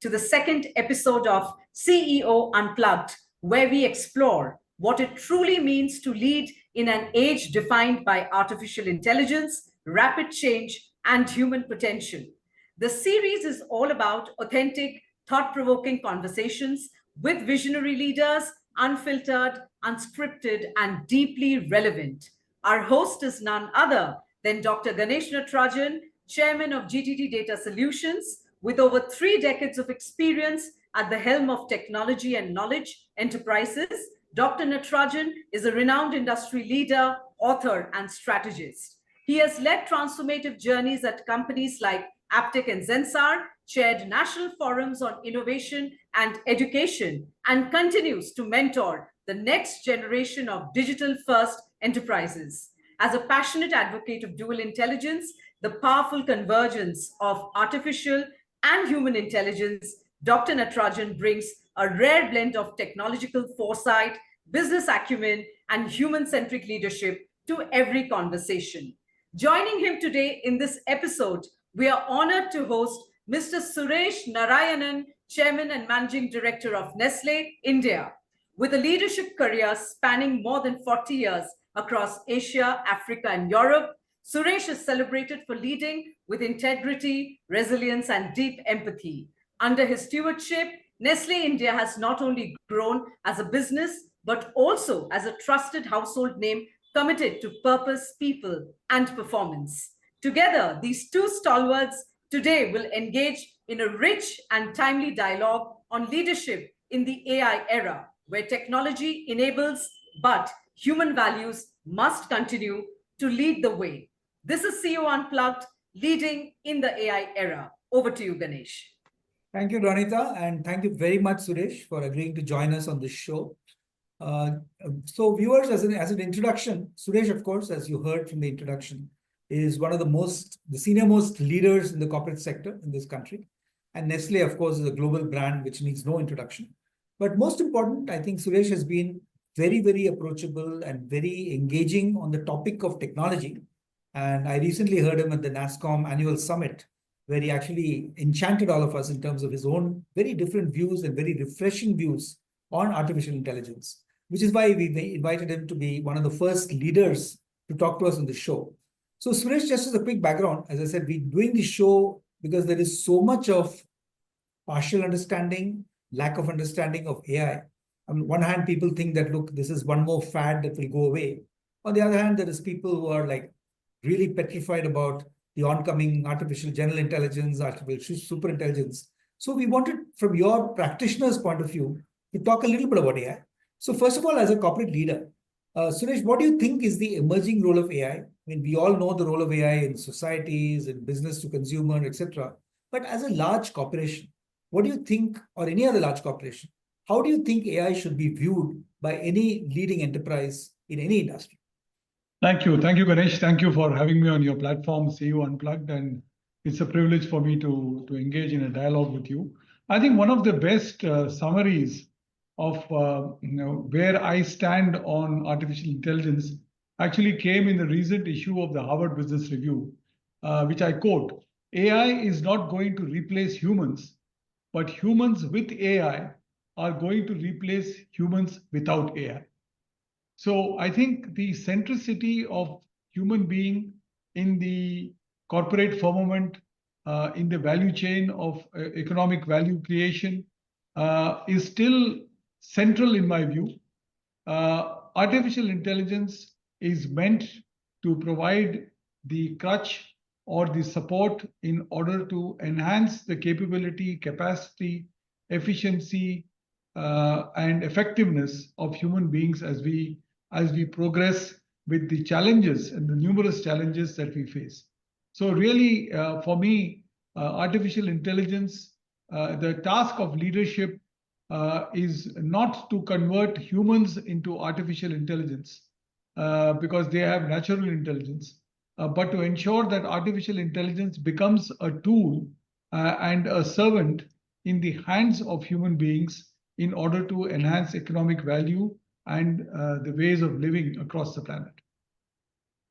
to the second episode of CEO Unplugged, where we explore what it truly means to lead in an age defined by artificial intelligence, rapid change, and human potential. The series is all about authentic, thought provoking conversations with visionary leaders, unfiltered, unscripted, and deeply relevant. Our host is none other than Dr. Ganesh Natarajan, Chairman of GTT Data Solutions, with over 3 decades of experience at the helm of technology and knowledge enterprises. Dr. Natarajan is a renowned industry leader, author, and strategist. He has led transformative journeys at companies like Aptec and Zensar, chaired national forums on innovation and education, and continues to mentor the next generation of digital-first enterprises. As a passionate advocate of dual intelligence, the powerful convergence of artificial and human intelligence, Dr. Natarajan brings a rare blend of technological foresight, business acumen, and human-centric leadership to every conversation. Joining him today in this episode, we are honored to host Mr. Suresh Narayanan, Chairman and Managing Director of Nestlé, India. With a leadership career spanning more than 40 years across Asia, Africa, and Europe, Suresh is celebrated for leading with integrity, resilience, and deep empathy. Under his stewardship, Nestlé India has not only grown as a business, but also as a trusted household name committed to purpose, people, and performance. Together, these two stalwarts today will engage in a rich and timely dialogue on leadership in the AI era, where technology enables, but human values must continue to lead the way. This is CEO Unplugged, leading in the AI era. Over to you, Ganesh. Thank you, Ronita, and thank you very much, Suresh, for agreeing to join us on this show. So viewers, as an introduction, Suresh, of course, as you heard from the introduction, is one of the senior most leaders in the corporate sector in this country. And Nestlé, of course, is a global brand which needs no introduction. But most important, I think Suresh has been very, very approachable and very engaging on the topic of technology. And I recently heard him at the NASSCOM annual summit, where he actually enchanted all of us in terms of his own very different views and very refreshing views on artificial intelligence, which is why we invited him to be one of the first leaders to talk to us on the show. So Suresh, just as a quick background, as I said, we're doing this show because there is so much of partial understanding, lack of understanding of AI. On one hand, people think that, look, this is one more fad that will go away. On the other hand, there is people who are like really petrified about the oncoming artificial general intelligence, artificial super intelligence. So we wanted, from your practitioner's point of view, to talk a little bit about AI. So first of all, as a corporate leader, Suresh, what do you think is the emerging role of AI? I mean, we all know the role of AI in societies, in business to consumer, etc. But as a large corporation, what do you think, or any other large corporation, how do you think AI should be viewed by any leading enterprise in any industry? Thank you. Thank you, Ganesh. Thank you for having me on your platform, CEO Unplugged. And it's a privilege for me to engage in a dialogue with you. I think one of the best summaries of where I stand on artificial intelligence actually came in the recent issue of the Harvard Business Review, which I quote: AI is not going to replace humans, but humans with AI are going to replace humans without AI. So I think the centricity of human being in the corporate firmament, in the value chain of economic value creation, is still central in my view. Artificial intelligence is meant to provide the crutch or the support in order to enhance the capability, capacity, efficiency, and effectiveness of human beings as we progress with the challenges and the numerous challenges that we face. So really, for me, artificial intelligence, the task of leadership is not to convert humans into artificial intelligence because they have natural intelligence, but to ensure that artificial intelligence becomes a tool and a servant in the hands of human beings in order to enhance economic value and the ways of living across the planet.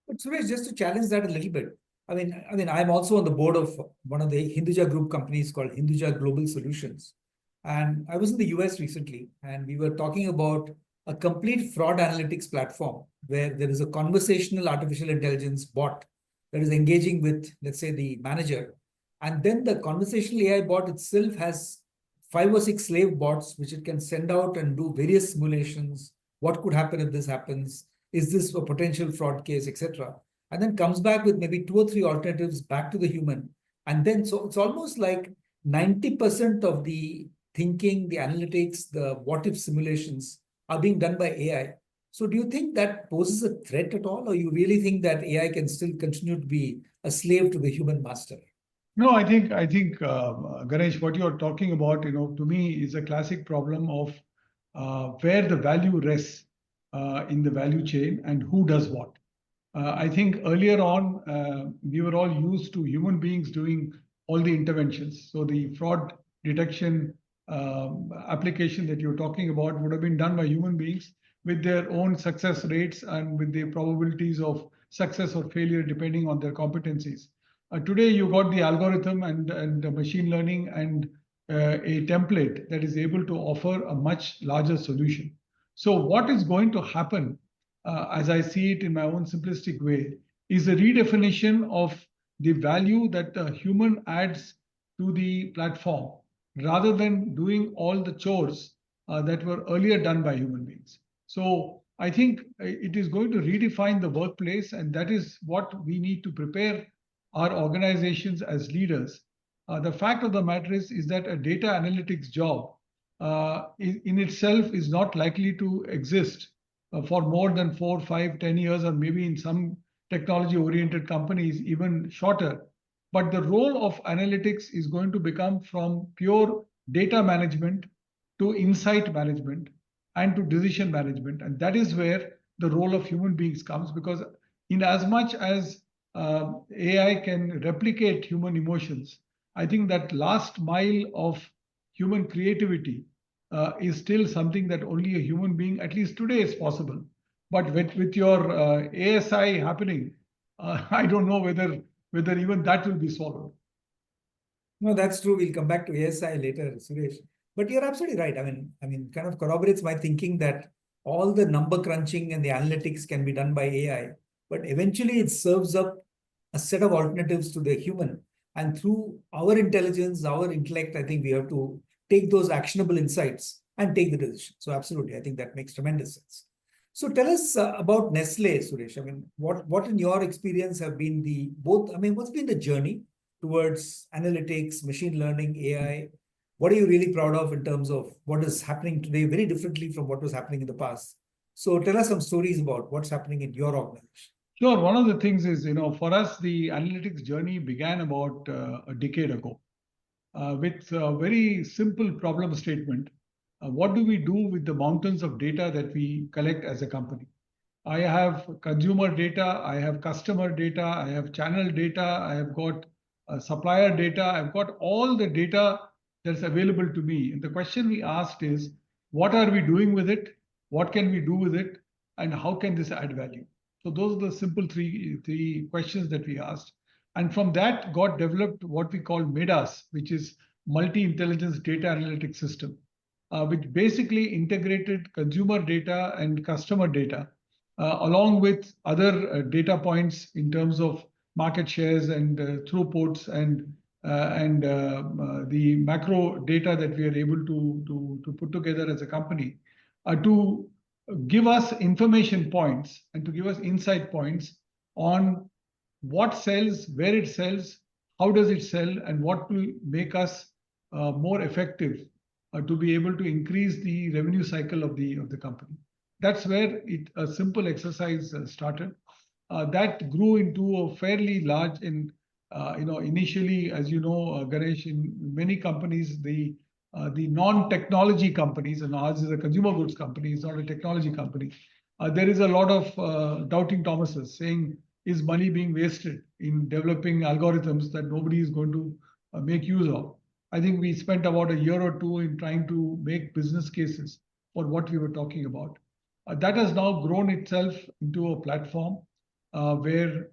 But Suresh, just to challenge that a little bit, I'm also on the board of one of the Hinduja group companies called Hinduja Global Solutions. And I was in the US recently, and we were talking about a complete fraud analytics platform where there is a conversational artificial intelligence bot that is engaging with, let's say, the manager. And then the conversational AI bot itself has 5 or 6 slave bots, which it can send out and do various simulations. What could happen if this happens? Is this a potential fraud case, etc.? And then comes back with maybe 2 or 3 alternatives back to the human. And then, so it's almost like 90% of the thinking, the analytics, the what if simulations are being done by AI. So do you think that poses a threat at all, or you really think that AI can still continue to be a slave to the human master? No, I think Ganesh, what you're talking about, to me is a classic problem of where the value rests in the value chain and who does what. I think earlier on, we were all used to human beings doing all the interventions. So the fraud detection application that you're talking about would have been done by human beings with their own success rates and with the probabilities of success or failure depending on their competencies. Today, you got the algorithm and the machine learning and a template that is able to offer a much larger solution. So what is going to happen, as I see it in my own simplistic way, is a redefinition of the value that a human adds to the platform rather than doing all the chores that were earlier done by human beings. So I think it is going to redefine the workplace, and that is what we need to prepare our organizations as leaders. The fact of the matter is that a data analytics job in itself is not likely to exist for more than 4, 5, 10 years, or maybe in some technology-oriented companies, even shorter. But the role of analytics is going to become from pure data management to insight management and to decision management. And that is where the role of human beings comes, because in as much as AI can replicate human emotions, I think that last mile of human creativity is still something that only a human being, at least today, is possible. But with your ASI happening, I don't know whether even that will be swallowed. No, that's true. We'll come back to ASI later, Suresh. But you're absolutely right. Kind of corroborates my thinking that all the number crunching and the analytics can be done by AI, but eventually it serves up a set of alternatives to the human. And through our intelligence, our intellect, I think we have to take those actionable insights and take the decision. So absolutely, I think that makes tremendous sense. So tell us about Nestlé, Suresh. What in your experience have been what's been the journey towards analytics, machine learning, AI? What are you really proud of in terms of what is happening today, very differently from what was happening in the past? So tell us some stories about what's happening in your organization. Sure. One of the things is, for us, the analytics journey began about a decade ago with a very simple problem statement. What do we do with the mountains of data that we collect as a company? I have consumer data, I have customer data, I have channel data, I have got supplier data, I've got all the data that's available to me. And the question we asked is, what are we doing with it? What can we do with it? And how can this add value? So those are the simple three questions that we asked. And from that got developed what we call MIDAS, which is Multi-Intelligence Data Analytics System, which basically integrated consumer data and customer data along with other data points in terms of market shares and throughputs and the macro data that we are able to put together as a company to give us information points and to give us insight points on what sells, where it sells, how does it sell, and what will make us more effective to be able to increase the revenue cycle of the company. That's where a simple exercise started. That grew into a fairly large, initially, as you know, Ganesh, in many companies, the non-technology companies, and ours is a consumer goods company, it's not a technology company. There is a lot of doubting Thomases saying, is money being wasted in developing algorithms that nobody is going to make use of? I think we spent about a year or two in trying to make business cases for what we were talking about. That has now grown itself into a platform where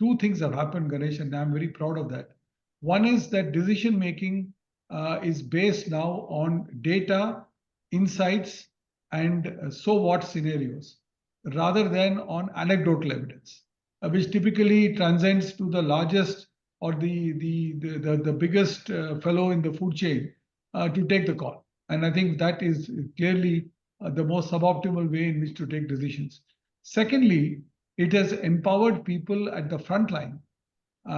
two things have happened, Ganesh, and I'm very proud of that. One is that decision making is based now on data, insights, and so what scenarios, rather than on anecdotal evidence, which typically transcends to the largest or the biggest fellow in the food chain to take the call. And I think that is clearly the most suboptimal way in which to take decisions. Secondly, it has empowered people at the front line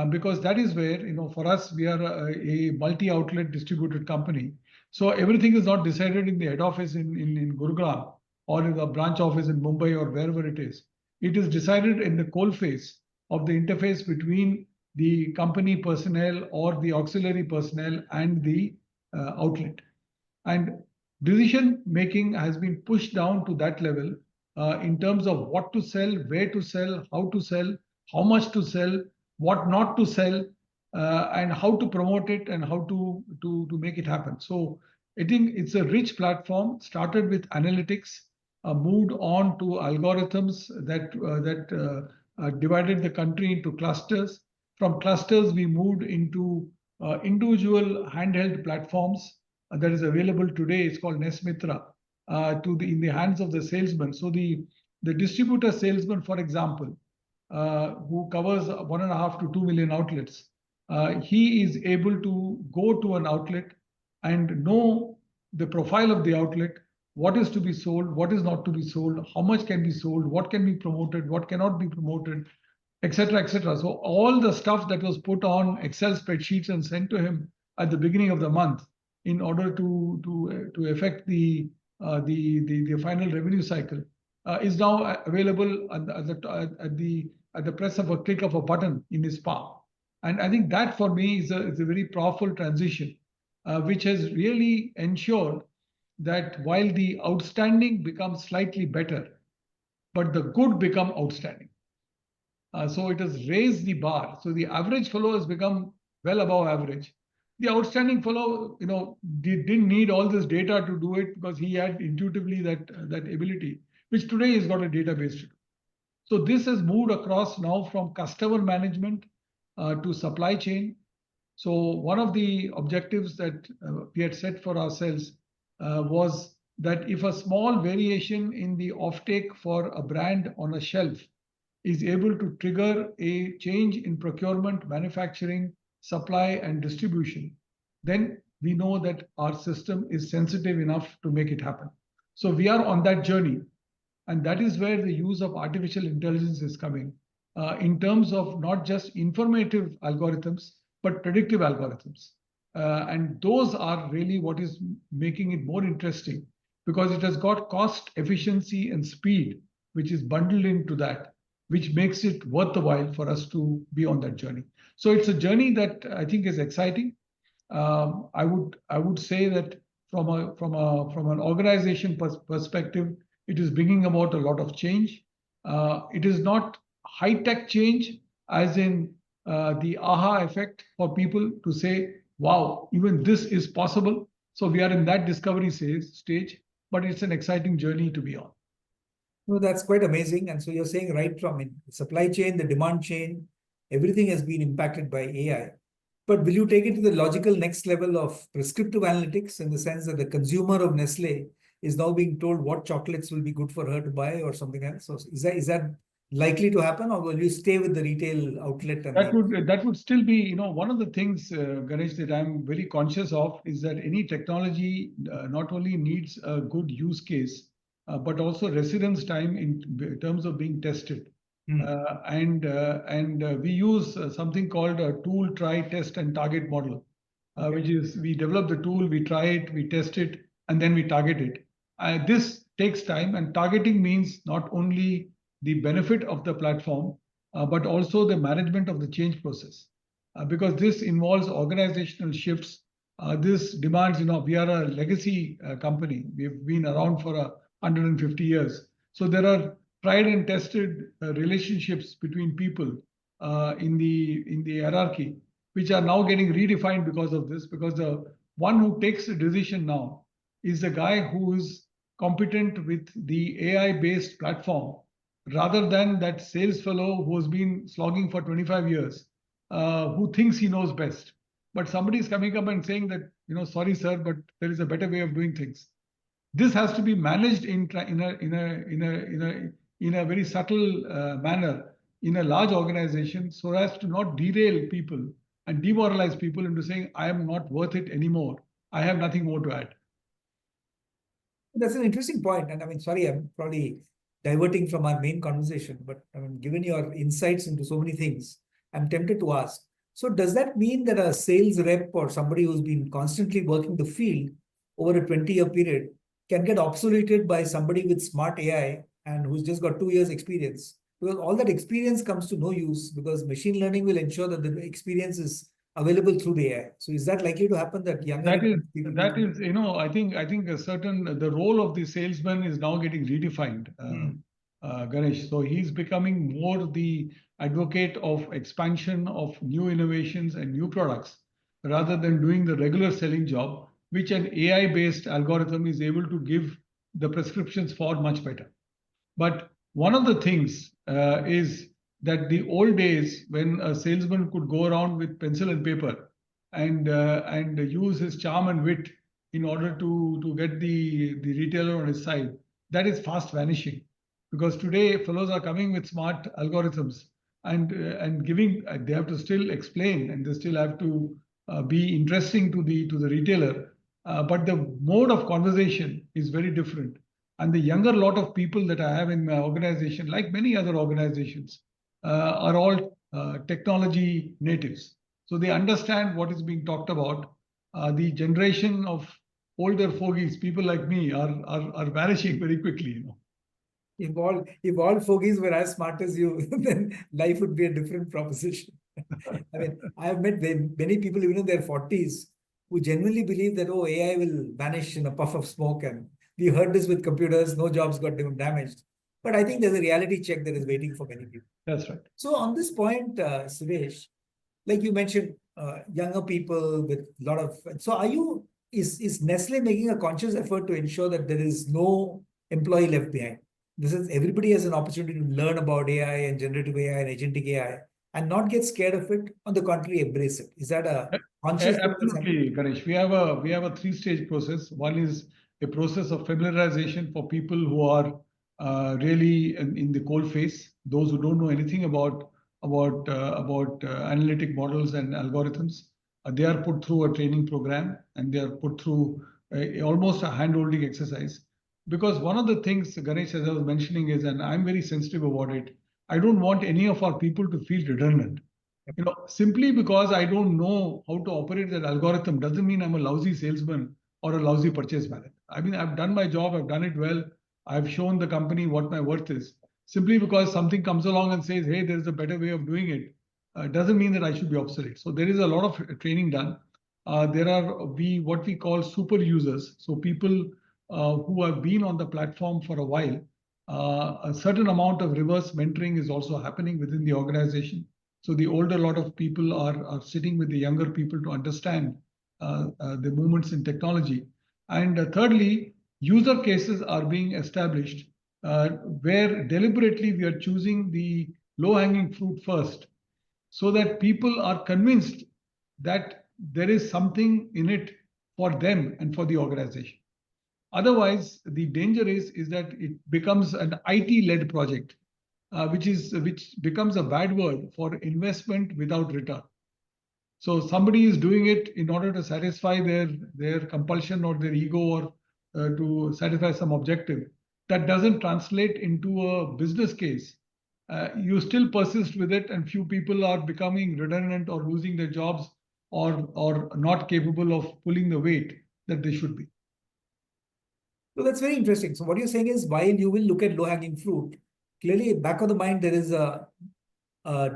because that is where, for us, we are a multi-outlet distributed company. So everything is not decided in the head office in Gurugram or in the branch office in Mumbai or wherever it is. It is decided in the coal face of the interface between the company personnel or the auxiliary personnel and the outlet. And decision making has been pushed down to that level in terms of what to sell, where to sell, how much to sell, what not to sell, and how to promote it and how to make it happen. So I think it's a rich platform, started with analytics, moved on to algorithms that divided the country into clusters. From clusters, we moved into individual handheld platforms that is available today. It's called Nesmitra in the hands of the salesman. So the distributor salesman, for example, who covers 1.5 to 2 million outlets, he is able to go to an outlet and know the profile of the outlet, what is to be sold, what is not to be sold, how much can be sold, what can be promoted, what cannot be promoted, etc., etc. So all the stuff that was put on Excel spreadsheets and sent to him at the beginning of the month in order to affect the final revenue cycle is now available at the press of a click of a button in his palm. And I think that for me is a very powerful transition, which has really ensured that while the outstanding becomes slightly better, but the good become outstanding. So it has raised the bar. So the average fellow has become well above average. The outstanding fellow, didn't need all this data to do it because he had intuitively that ability, which today he's got a database to do. So this has moved across now from customer management to supply chain. So one of the objectives that we had set for ourselves was that if a small variation in the offtake for a brand on a shelf is able to trigger a change in procurement, manufacturing, supply, and distribution, then we know that our system is sensitive enough to make it happen. So we are on that journey. And that is where the use of artificial intelligence is coming in terms of not just informative algorithms, but predictive algorithms. And those are really what is making it more interesting because it has got cost, efficiency, and speed, which is bundled into that, which makes it worth the while for us to be on that journey. So it's a journey that I think is exciting. I would say that from an organization perspective, it is bringing about a lot of change. It is not high-tech change, as in the aha effect for people to say, wow, even this is possible. So we are in that discovery stage, but it's an exciting journey to be on. No, that's quite amazing. And so you're saying right from the supply chain, the demand chain, everything has been impacted by AI. But will you take it to the logical next level of prescriptive analytics in the sense that the consumer of Nestlé is now being told what chocolates will be good for her to buy or something else? So is that likely to happen, or will you stay with the retail outlet? And that would still be, one of the things, Ganesh, that I'm very conscious of is that any technology not only needs a good use case, but also residence time in terms of being tested. And we use something called a tool, try, test, and target model, which is we develop the tool, we try it, we test it, and then we target it. This takes time, and targeting means not only the benefit of the platform, but also the management of the change process, because this involves organizational shifts. This demands, we are a legacy company. We've been around for 150 years. So there are tried and tested relationships between people in the hierarchy, which are now getting redefined because of this, because the one who takes the decision now is the guy who is competent with the AI-based platform rather than that sales fellow who has been slogging for 25 years, who thinks he knows best. But somebody is coming up and saying that, sorry, sir, but there is a better way of doing things. This has to be managed in a very subtle manner in a large organization, so as to not derail people and demoralize people into saying, I am not worth it anymore. I have nothing more to add. That's an interesting point. And I mean, sorry, I'm probably diverting from our main conversation, but I mean, given your insights into so many things, I'm tempted to ask. So does that mean that a sales rep or somebody who's been constantly working the field over a 20-year period can get obsoleted by somebody with smart AI and who's just got 2 years experience? Because all that experience comes to no use, because machine learning will ensure that the experience is available through the AI. So is that likely to happen, that younger people I think the role of the salesman is now getting redefined, Ganesh. So he's becoming more the advocate of expansion of new innovations and new products, rather than doing the regular selling job, which an AI-based algorithm is able to give the prescriptions for much better. But one of the things is that the old days, when a salesman could go around with pencil and paper and use his charm and wit in order to get the retailer on his side, that is fast vanishing. Because today fellows are coming with smart algorithms and giving, they have to still explain, and they still have to be interesting to the retailer. But the mode of conversation is very different. And the younger lot of people that I have in my organization, like many other organizations, are all technology natives. So they understand what is being talked about. The generation of older fogies, people like me, are vanishing very quickly. If all fogies were as smart as you, then life would be a different proposition. I mean, I have met many people, even in their 40s, who genuinely believe that, oh, AI will vanish in a puff of smoke. And we heard this with computers, no jobs got damaged. But I think there's a reality check that is waiting for many people. That's right. So on this point, Suresh, like you mentioned, younger people with a lot of, so is Nestle making a conscious effort to ensure that there is no employee left behind? This is, everybody has an opportunity to learn about AI and generative AI and agentic AI and not get scared of it. On the contrary, embrace it. Is that a conscious? Absolutely, Ganesh. We have a 3-stage process. One is a process of familiarization for people who are really in the cold face, those who don't know anything about analytic models and algorithms. They are put through a training program, and they are put through almost a hand-holding exercise. Because one of the things, Ganesh, as I was mentioning, is, and I'm very sensitive about it, I don't want any of our people to feel redundant. Simply because I don't know how to operate that algorithm doesn't mean I'm a lousy salesman or a lousy purchase manager. I mean, I've done my job, I've done it well, I've shown the company what my worth is. Simply because something comes along and says, hey, there's a better way of doing it, doesn't mean that I should be obsolete. So there is a lot of training done. There are what we call super users. So people who have been on the platform for a while. A certain amount of reverse mentoring is also happening within the organization. So the older lot of people are sitting with the younger people to understand the movements in technology. And thirdly, user cases are being established where deliberately we are choosing the low-hanging fruit first, so that people are convinced that there is something in it for them and for the organization. Otherwise, the danger is that it becomes an IT-led project, which becomes a bad word for investment without return. So somebody is doing it in order to satisfy their compulsion or their ego, or to satisfy some objective. That doesn't translate into a business case. You still persist with it, and few people are becoming redundant or losing their jobs, or not capable of pulling the weight that they should be. So that's very interesting. So what you're saying is, while you will look at low-hanging fruit, clearly back of the mind, there is a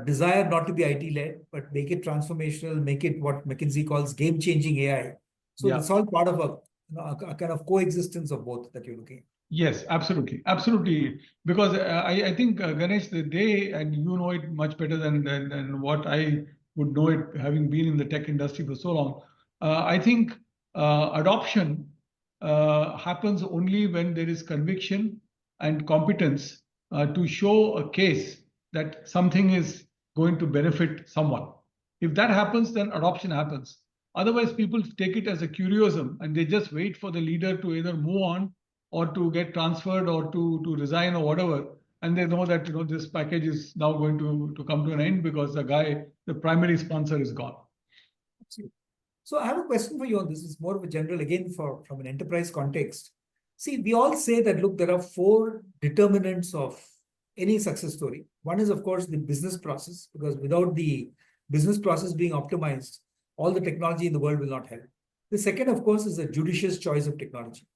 desire not to be IT-led, but make it transformational, make it what McKinsey calls game-changing AI. So it's all part of a kind of coexistence of both that you're looking at. Yes, absolutely. Absolutely. Because I think, Ganesh, they, and you know it much better than what I would know it, having been in the tech industry for so long. I think adoption happens only when there is conviction and competence to show a case that something is going to benefit someone. If that happens, then adoption happens. Otherwise, people take it as a curiosum and they just wait for the leader to either move on or to get transferred or to resign or whatever. And they know that this package is now going to come to an end because the primary sponsor is gone. Absolutely. So I have a question for you on this. It's more of a general, again, from an enterprise context. See, we all say that, look, there are 4 determinants of any success story. One is, of course, the business process, because without the business process being optimized, all the technology in the world will not help. The second, of course, is a judicious choice of technology.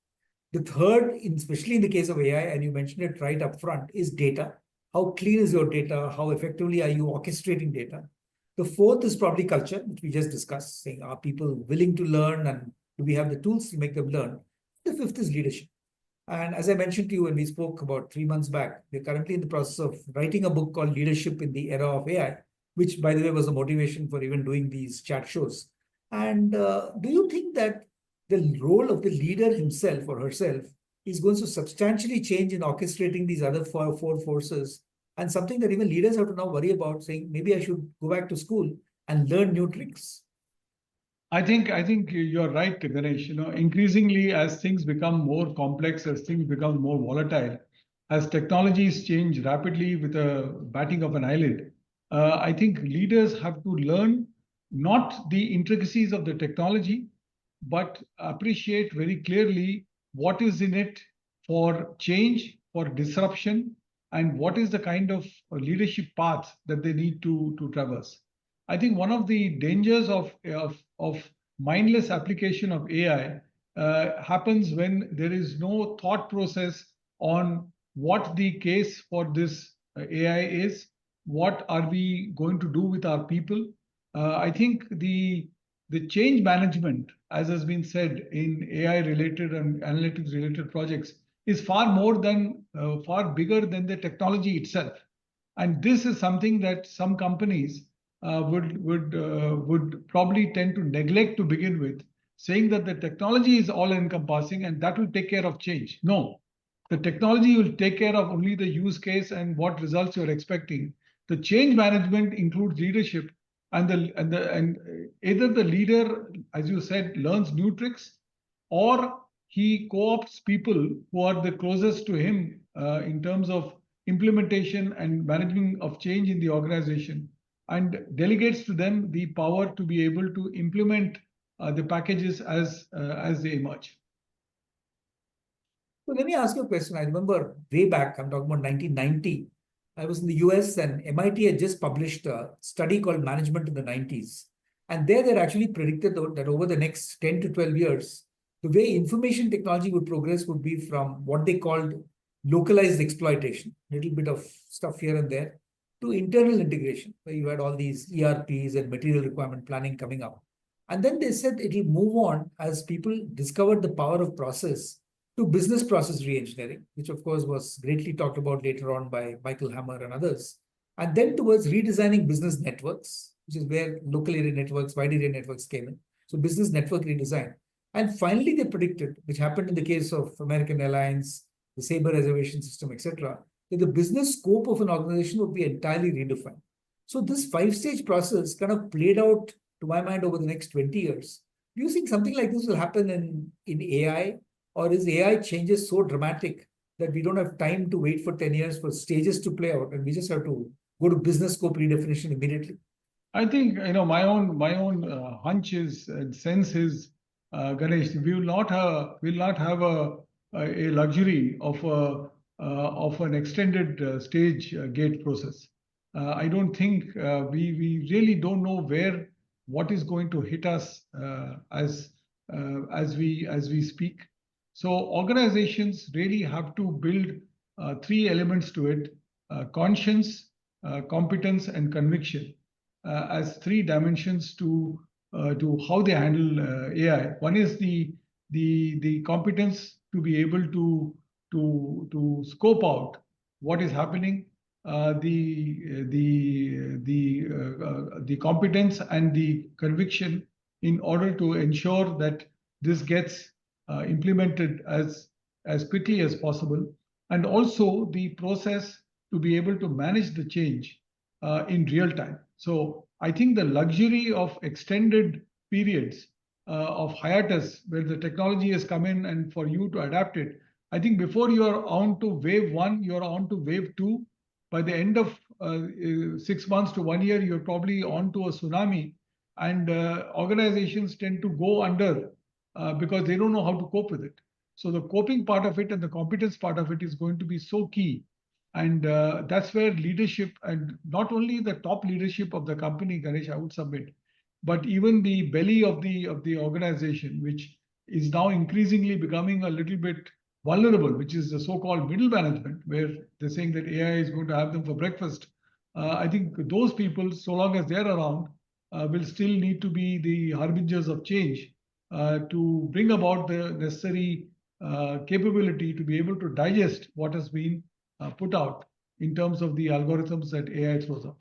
The third, especially in the case of AI, and you mentioned it right up front, is data. How clean is your data? How effectively are you orchestrating data? The fourth is probably culture, which we just discussed, saying, are people willing to learn and do we have the tools to make them learn? The fifth is leadership. And as I mentioned to you when we spoke about 3 months back, we're currently in the process of writing a book called Leadership in the Era of AI, which, by the way, was the motivation for even doing these chat shows. And do you think that the role of the leader himself or herself is going to substantially change in orchestrating these other four forces, and something that even leaders have to now worry about, saying, maybe I should go back to school and learn new tricks? I think you're right, Ganesh. Increasingly as things become more complex, as things become more volatile, as technologies change rapidly with a batting of an eyelid, I think leaders have to learn not the intricacies of the technology, but appreciate very clearly what is in it for change, for disruption, and what is the kind of leadership path that they need to traverse. I think one of the dangers of mindless application of AI happens when there is no thought process on what the case for this AI is, what are we going to do with our people. I think the change management, as has been said in AI related and analytics related projects, is far bigger than the technology itself. And this is something that some companies would probably tend to neglect to begin with, saying that the technology is all encompassing and that will take care of change. No, the technology will take care of only the use case and what results you're expecting. The change management includes leadership, and either the leader, as you said, learns new tricks, or he co-opts people who are the closest to him in terms of implementation and managing of change in the organization, and delegates to them the power to be able to implement the packages as they emerge. So let me ask you a question. I remember way back, I'm talking about 1990, I was in the US and MIT had just published a study called Management in the 90s. And there they actually predicted that over the next 10 to 12 years, the way information technology would progress would be from what they called localized exploitation, a little bit of stuff here and there, to internal integration, where you had all these ERPs and material requirement planning coming up. And then they said it will move on as people discovered the power of process to business process reengineering, which of course was greatly talked about later on by Michael Hammer and others. And then towards redesigning business networks, which is where local area networks, wide area networks came in. So business network redesign. And finally, they predicted, which happened in the case of American Airlines, the Sabre reservation system, etc., that the business scope of an organization would be entirely redefined. So this 5-stage process kind of played out, to my mind, over the next 20 years. Do you think something like this will happen in AI? Or is AI changes so dramatic that we don't have time to wait for 10 years for stages to play out and we just have to go to business scope redefinition immediately? I think my own hunch is and sense is, Ganesh, we will not have a luxury of an extended stage gate process. I don't think we really don't know what is going to hit us as we speak. So organizations really have to build 3 elements to it: conscience, competence, and conviction, as 3 dimensions to how they handle AI. One is the competence to be able to scope out what is happening, the competence and the conviction in order to ensure that this gets implemented as quickly as possible, and also the process to be able to manage the change in real time. So I think the luxury of extended periods of hiatus where the technology has come in and for you to adapt it, I think before you are on to wave one, you are on to wave two. By the end of 6 months to 1 year, you're probably on to a tsunami, and organizations tend to go under because they don't know how to cope with it. So the coping part of it and the competence part of it is going to be so key. And that's where leadership, and not only the top leadership of the company, Ganesh, I would submit, but even the belly of the organization, which is now increasingly becoming a little bit vulnerable, which is the so-called middle management, where they're saying that AI is going to have them for breakfast. I think those people, so long as they're around, will still need to be the harbingers of change to bring about the necessary capability to be able to digest what has been put out in terms of the algorithms that AI throws up.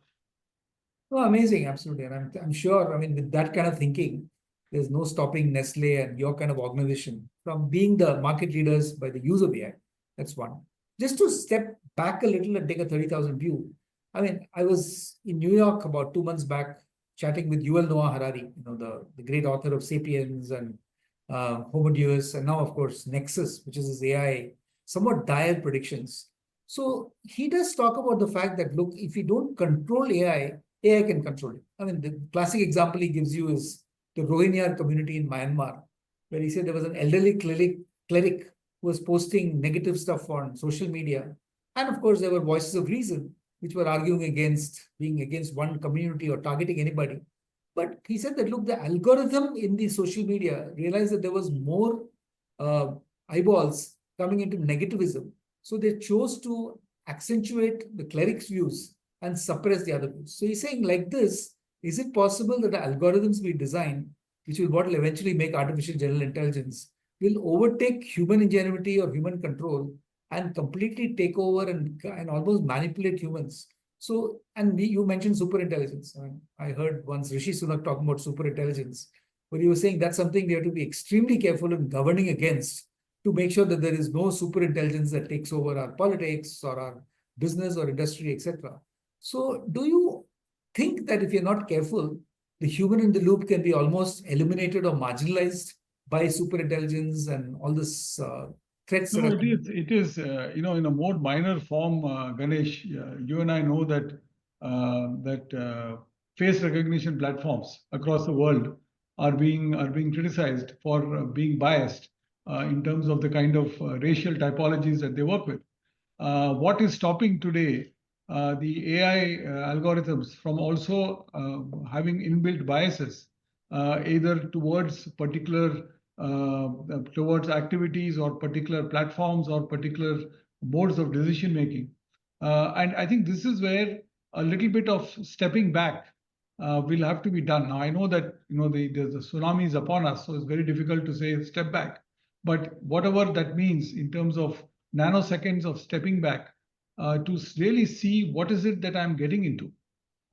Oh, amazing, absolutely. And I'm sure, I mean, with that kind of thinking, there's no stopping Nestle and your kind of organization from being the market leaders by the use of AI. That's one. Just to step back a little and take a 30,000 view. I mean, I was in New York about 2 months back chatting with Yuval Noah Harari, the great author of Sapiens and Homo Deus, and now, of course, Nexus, which is his AI, somewhat dire predictions. So he does talk about the fact that, look, if you don't control AI, AI can control it. I mean, the classic example he gives you is the Rohingya community in Myanmar, where he said there was an elderly cleric who was posting negative stuff on social media. And of course, there were voices of reason which were arguing against being against one community or targeting anybody. But he said that, look, the algorithm in the social media realized that there was more eyeballs coming into negativism. So they chose to accentuate the cleric's views and suppress the other views. So he's saying like this, is it possible that the algorithms we design, which will what will eventually make artificial general intelligence, will overtake human ingenuity or human control and completely take over and almost manipulate humans? So, and you mentioned superintelligence. I heard once Rishi Sunak talking about superintelligence, but he was saying that's something we have to be extremely careful in governing against to make sure that there is no superintelligence that takes over our politics or our business or industry, etc. So do you think that if you're not careful, the human in the loop can be almost eliminated or marginalized by superintelligence and all this threats? No, it is, in a more minor form, Ganesh. You and I know that face recognition platforms across the world are being criticized for being biased in terms of the kind of racial typologies that they work with. What is stopping today the AI algorithms from also having inbuilt biases, either towards towards activities or particular platforms or particular modes of decision making. And I think this is where a little bit of stepping back will have to be done. Now, I know that the tsunami is upon us, so it's very difficult to say step back. But whatever that means in terms of nanoseconds of stepping back to really see what is it that I'm getting into.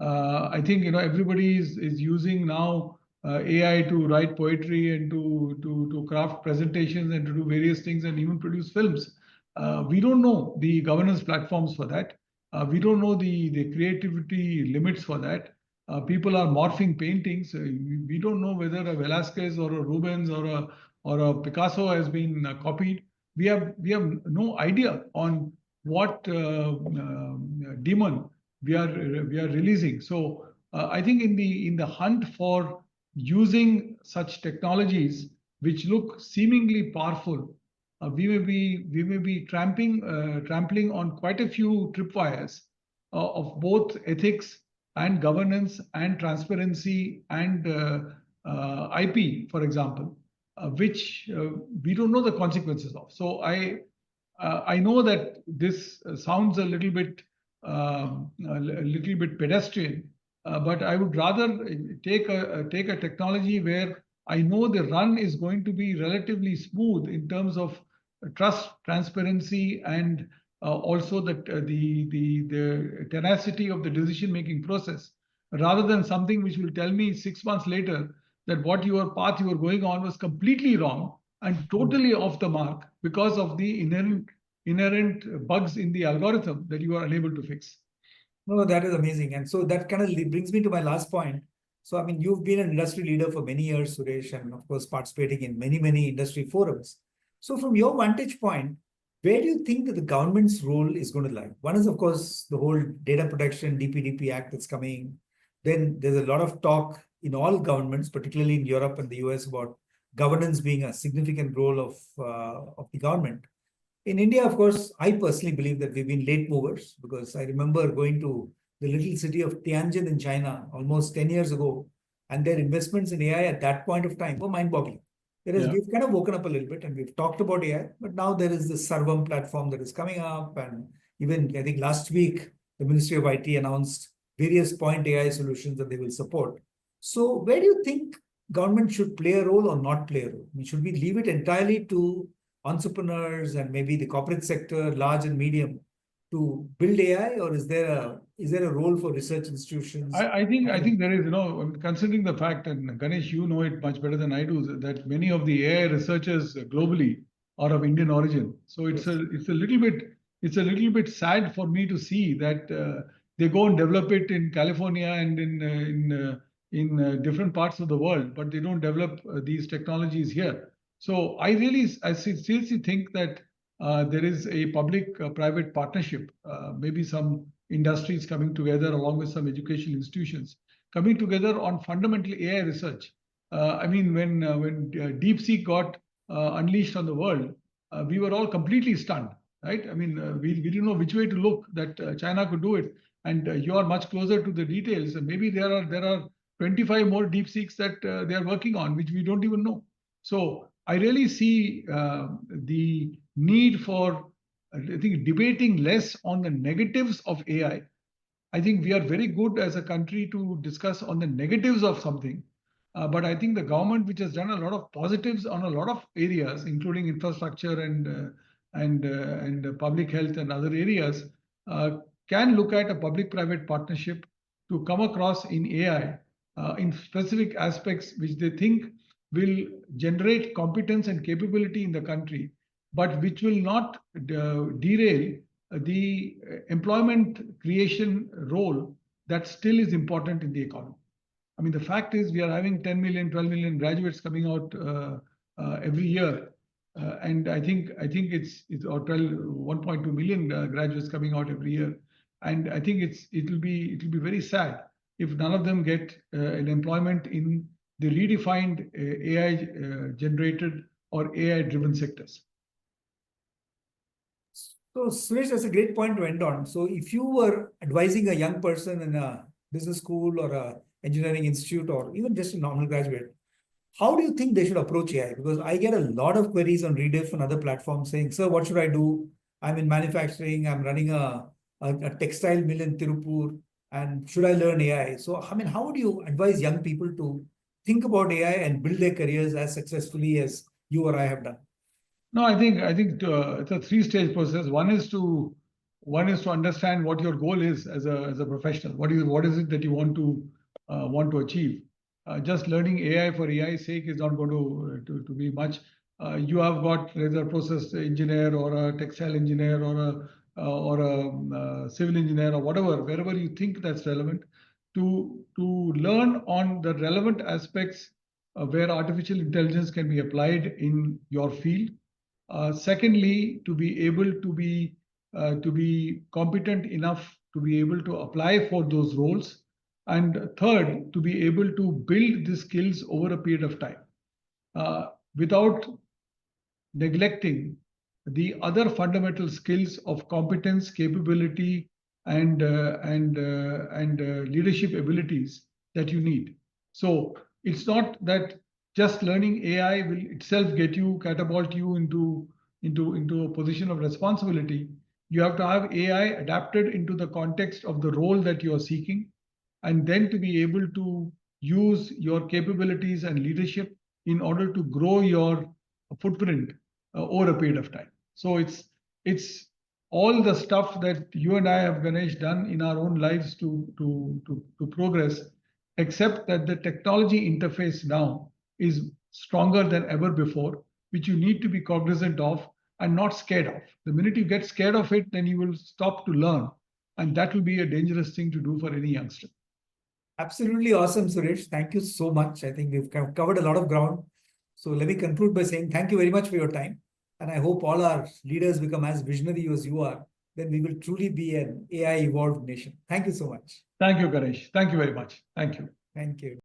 I think everybody is using now AI to write poetry and to craft presentations and to do various things and even produce films. We don't know the governance platforms for that. We don't know the creativity limits for that. People are morphing paintings. We don't know whether a Velasquez or a Rubens or a Picasso has been copied. We have no idea on what demon we are releasing. So I think in the hunt for using such technologies which look seemingly powerful, we may be trampling on quite a few tripwires of both ethics and governance and transparency and IP, for example, which we don't know the consequences of. So I know that this sounds a little bit pedestrian, but I would rather take a technology where I know the run is going to be relatively smooth in terms of trust, transparency, and also the tenacity of the decision-making process, rather than something which will tell me 6 months later that what path you were going on was completely wrong and totally off the mark because of the inherent inherent bugs in the algorithm that you are unable to fix. No, that is amazing. And so that kind of brings me to my last point. So, I mean, you've been an industry leader for many years, Suresh, and of course, participating in many, many industry forums. So, from your vantage point, where do you think that the government's role is going to lie? One is, of course, the whole data protection DPDP Act that's coming. Then there's a lot of talk in all governments, particularly in Europe and the US, about governance being a significant role of the government. In India, of course, I personally believe that we've been late movers because I remember going to the little city of Tianjin in China almost 10 years ago, and their investments in AI at that point of time were mind-boggling. Whereas we've kind of woken up a little bit and we've talked about AI, but now there is this Sarvam platform that is coming up. And even I think last week, the Ministry of IT announced various point AI solutions that they will support. So where do you think government should play a role or not play a role? I mean, should we leave it entirely to entrepreneurs and maybe the corporate sector, large and medium, to build AI, or is there a role for research institutions? I think there is, considering the fact, and Ganesh, you know it much better than I do, that many of the AI researchers globally are of Indian origin. So it's a little bit sad for me to see that they go and develop it in California and in different parts of the world, but they don't develop these technologies here. So I seriously think that there is a public-private partnership, maybe some industries coming together along with some educational institutions coming together on fundamental AI research. I mean, when DeepSeek got unleashed on the world, we were all completely stunned, right? I mean, we didn't know which way to look that China could do it, and you are much closer to the details. Maybe there are 25 more DeepSeeks that they are working on, which we don't even know. So I really see the need for, I think, debating less on the negatives of AI. I think we are very good as a country to discuss on the negatives of something. But I think the government, which has done a lot of positives on a lot of areas, including infrastructure and public health and other areas, can look at a public-private partnership to come across in AI in specific aspects which they think will generate competence and capability in the country, but which will not derail the employment creation role that still is important in the economy. I mean, the fact is we are having 10 million, 12 million graduates coming out every year. And I think it's or 1.2 million graduates coming out every year. And I think it'll be very sad if none of them get an employment in the redefined AI generated or AI driven sectors. So, Suresh, that's a great point to end on. So, if you were advising a young person in a business school or a engineering institute or even just a normal graduate, how do you think they should approach AI? Because I get a lot of queries on Rediff and other platforms saying, sir, what should I do? I'm in manufacturing, I'm running a textile mill in Tirupur, and should I learn AI? So, I mean, how would you advise young people to think about AI and build their careers as successfully as you or I have done? No, I think it's a three-stage process. One is to understand what your goal is as a professional. What is it that you want to achieve? Just learning AI for AI's sake is not going to be much. You have got either a process engineer or a textile engineer or a civil engineer or whatever, wherever you think that's relevant, to learn on the relevant aspects where artificial intelligence can be applied in your field. Secondly, to be able to be competent enough to be able to apply for those roles. And third, to be able to build the skills over a period of time without neglecting the other fundamental skills of competence, capability, and leadership abilities that you need. So it's not that just learning AI will itself catapult you into a position of responsibility. You have to have AI adapted into the context of the role that you are seeking, and then to be able to use your capabilities and leadership in order to grow your footprint over a period of time. So it's all the stuff that you and I have, Ganesh, done in our own lives to progress, except that the technology interface now is stronger than ever before, which you need to be cognizant of and not scared of. The minute you get scared of it, then you will stop to learn. And that will be a dangerous thing to do for any youngster. Absolutely awesome, Suresh. Thank you so much. I think we've covered a lot of ground. So let me conclude by saying thank you very much for your time. And I hope all our leaders become as visionary as you are. Then we will truly be an AI evolved nation. Thank you so much. Thank you, Ganesh. Thank you very much. Thank you. Thank you.